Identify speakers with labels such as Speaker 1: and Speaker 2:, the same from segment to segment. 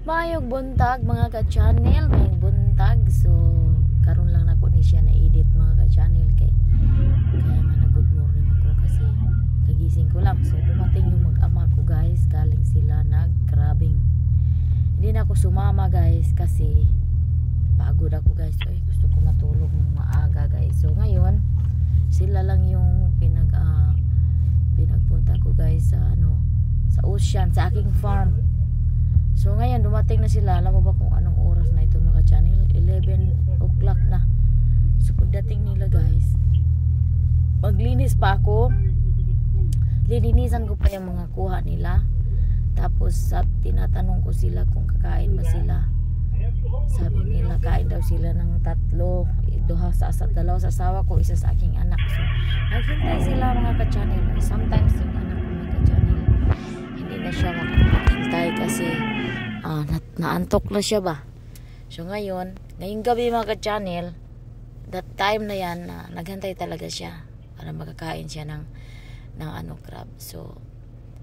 Speaker 1: Mayog buntag mga ka-channel, may buntag. So karon lang nako ni siya na edit mga ka-channel kaya nga na good morning ako kasi kagising ko lang. So dumating yung mag-ama ko guys, galing sila nag-grabbing. Hindi na ako sumama guys kasi pagod ako guys. Ay, gusto ko matulog ng maaga guys. So ngayon sila lang yung pinagpunta ko guys sa sa ocean, sa aking farm. So ngayon dumating na sila. Alam mo ba kung anong oras na ito mga channel? 11 o'clock na. So pagdating nila guys, maglinis pa ako. Lilinisan ko pa yung mga kuha nila. Tapos tinatanong ko sila kung kakain ba sila. Sabi nila kain daw sila ng tatlo, dalawa sa asawa ko, isa sa aking anak. So naghintay sila mga ka-channel. Sometimes yung anak ko mga ka-channel hindi na siya maghintay kasi naantok na siya ba. So ngayong gabi mga ka-channel, that time na yan naghantay talaga siya para makakain siya ng crab. So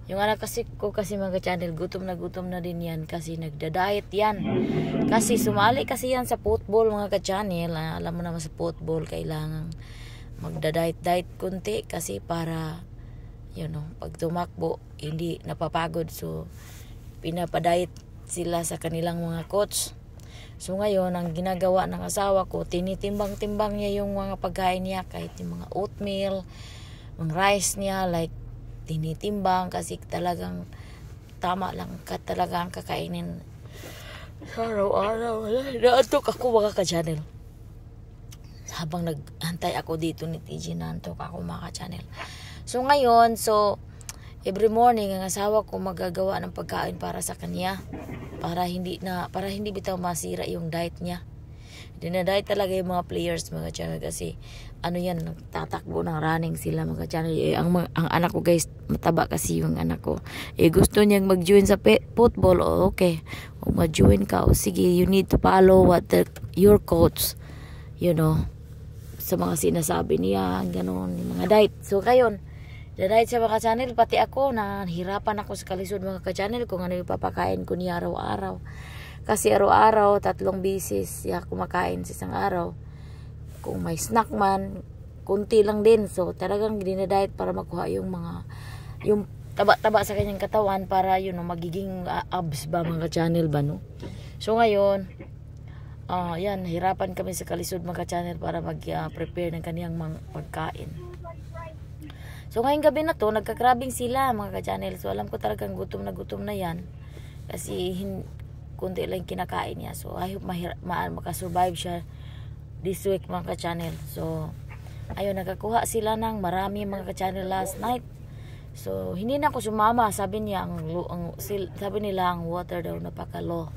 Speaker 1: yung anak ko kasi mga ka-channel, gutom na din yan kasi nagda-diet yan. Kasi sumali kasi yan sa football mga ka-channel. Alam mo naman sa football kailangan magda-diet kunti kasi para pag tumakbo hindi napapagod. So pinapadiet sila sa kanilang mga coach. So ngayon ang ginagawa ng asawa ko, tinitimbang-timbang niya yung mga pagkain niya, kahit yung mga oatmeal, mga rice niya, like tinitimbang kasi talagang tama lang talaga ang kakainin sa araw-araw. Naantok ako mga ka-channel. Habang naghantay ako dito ni TG, naantok ako mga ka-channel. So ngayon, every morning ang asawa ko magagawa ng pagkain para sa kanya para hindi bitaw masira yung diet niya. Dinadiet talaga yung mga players mga channel kasi yan, tatakbo ng running sila mga channel. Ang anak ko guys, mataba kasi yung anak ko. Gusto niyang mag-join sa football. Okay, kung mag-join ka, sige, you need to follow what your coach sa mga sinasabi niya, gano'n, yung mga diet. So kayon, diet sa mga channel, pati ako nahirapan ako sa kalisod mga ka-channel kung ano yung papakain ko niya araw-araw. Kasi araw-araw, 3 beses siya kumakain sa isang araw. Kung may snack man, kunti lang din. So talagang dinadiet para makuha yung taba-taba sa kanyang katawan para magiging abs ba mga channel ba no. So ngayon, yan, hirapan kami sa kalisod mga channel para mag-prepare ng kaniyang pagkain. So ngayong gabi na to, nagka-grabbing sila mga ka-channel. So alam ko talagang gutom na yan. Kasi kunti lang kinakain niya. So I hope makasurvive siya this week mga ka-channel. So ayun, nakakuha sila ng marami mga ka-channel last night. So hindi na ako sumama. Sabi niya sabi nila ang water daw napaka-low.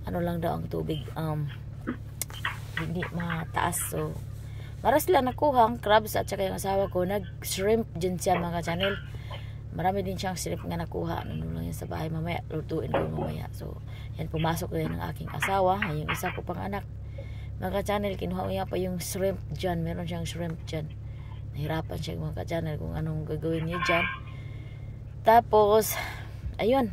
Speaker 1: Ano lang daw ang tubig, hindi mataas. So maras sila nakuha ang crabs at saka yung asawa ko nag-shrimp dyan siya mga channel. Marami din siyang shrimp nga nakuha. Ano lang yan sa bahay, mamaya lutuin ko mamaya. So yan, pumasok na yan ng aking asawa, yung isa ko pang anak mga channel. Kinuha niya pa yung shrimp dyan. Meron siyang shrimp dyan. Nahirapan siya mga channel kung anong gagawin niya dyan. Tapos ayun,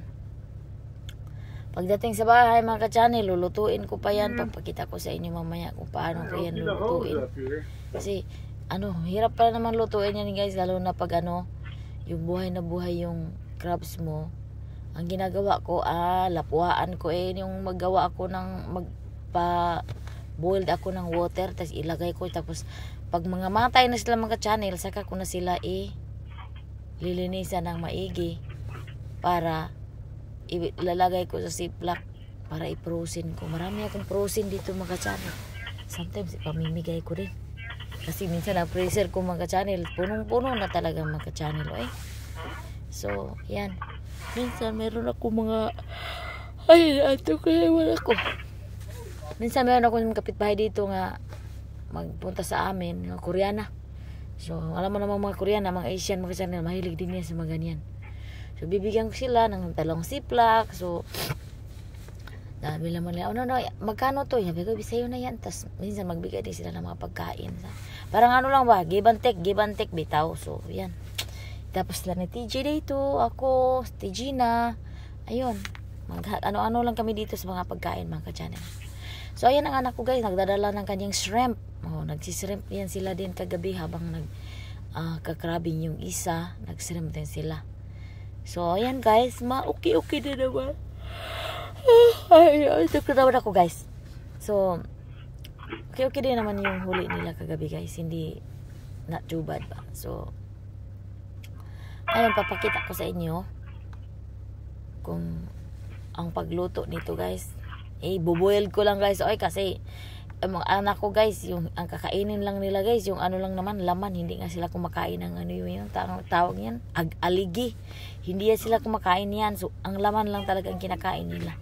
Speaker 1: pagdating sa bahay mga ka-channel, lulutuin ko pa yan. Papakita ko sa inyo mamaya kung paano ko yan lulutuin. Kasi hirap pa naman lutuin yan guys, lalo na pag yung buhay na buhay yung crabs mo. Ang ginagawa ko, lapuaan ko yung maggawa ako boiled ako ng water, tapos ilagay ko. Tapos pag mga matay na sila mga channel, saka ko na sila lilinisan ng maigi para ilalagay ko sa ziplock para i-frozen ko. Marami akong frozen dito mga channel. Sometimes ipamimigay ko rin kasi minsan na freezer ko mga channel punong-puno na talaga mga channel. So yan, minsan meron ako minsan meron ako ng kapitbahay dito nga magpunta sa amin, mga Koreana. So alam mo naman mga Koreana, mga Asian mga channel, mahilig din yan sa mga ganyan. So bibigyan ko sila ng talong ziplock. So sabi naman nila, magkano to? Sabi ko, bisayo na yan. Tapos minsan magbigay din sila ng mga pagkain. Parang lang ba, give and take bitaw. So yan. Tapos sila ni TJ dito, ako, TJ na. Ayun, Ano-ano lang kami dito sa mga pagkain, mga ka-channel. So ayan ang anak ko guys, nagdadala ng kanyang shrimp. Nagsishrimp yan sila din kagabi habang kakrabing yung isa, nagshrimp din sila. So ayan guys, okay din naman. Ay, naman ako guys. So okay din naman yung huli nila kagabi guys, hindi not too bad ba. So ayun, papakita ko sa inyo kung ang pagluto nito guys. Buboil ko lang guys. Kasi mga anak ko guys, yung ang kakainin lang nila guys, yung ano lang naman, laman. Hindi nga sila kumakain ng ano yung tawag yan, aligi. Hindi sila kumakain yan. So ang laman lang talaga ang kinakain nila.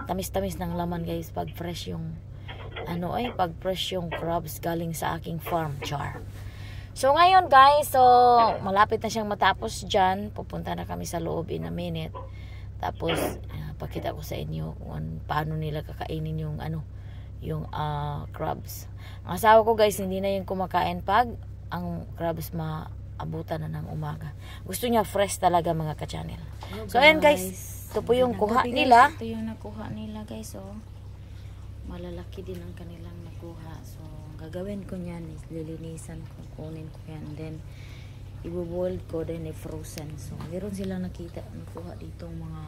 Speaker 1: Tamis-tamis ng laman guys pag fresh yung pag fresh yung crabs galing sa aking farm, char. So ngayon guys, so malapit na siyang matapos dyan. Pupunta na kami sa loob in a minute. Tapos pakita ko sa inyo kung paano nila kakainin yung crabs. Ang asawa ko guys, hindi na yung kumakain pag ang crabs maabutan na ng umaga. Gusto niya fresh talaga, mga ka-channel. So ayan guys, ito po yung kuha nila.
Speaker 2: Ito yung nakuha nila guys. So malalaki din ang kanilang nakuha. So gagawin ko niyan, lilinisan ko, kunin ko yan, then i-boil ko, then i-frozen. So meron silang nakuha dito mga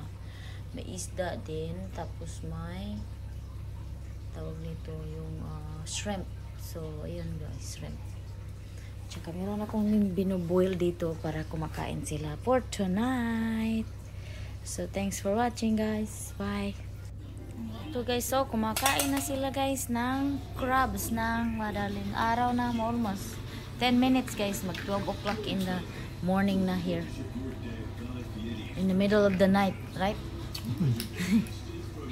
Speaker 2: may isda din, tapos may tawag nito yung shrimp. So ayun guys, shrimp. Tsaka meron akong binoboil dito para kumakain sila for tonight. So thanks for watching guys, bye. Ito guys, so kumakain na sila guys ng crabs ng madaling araw na, almost 10 minutes guys, mag 12 o'clock in the morning na here, in the middle of the night, right?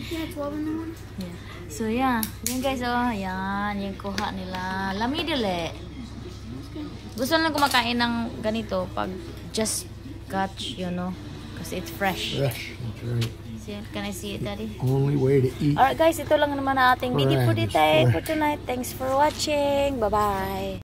Speaker 3: Yeah, 12 in the morning.
Speaker 2: Yeah. So yeah, yan guys, yan yung kuha nila. Lami dili. Gusto lang kumakain ng ganito pag just catch, kasi it's fresh.
Speaker 3: Fresh, that's right.
Speaker 2: See, can I see it, Daddy?
Speaker 3: Only way to eat.
Speaker 1: Alright guys, ito lang naman ang ating video for
Speaker 3: Fresh,
Speaker 1: today,
Speaker 3: fresh.
Speaker 1: for tonight. Thanks for watching. Bye-bye.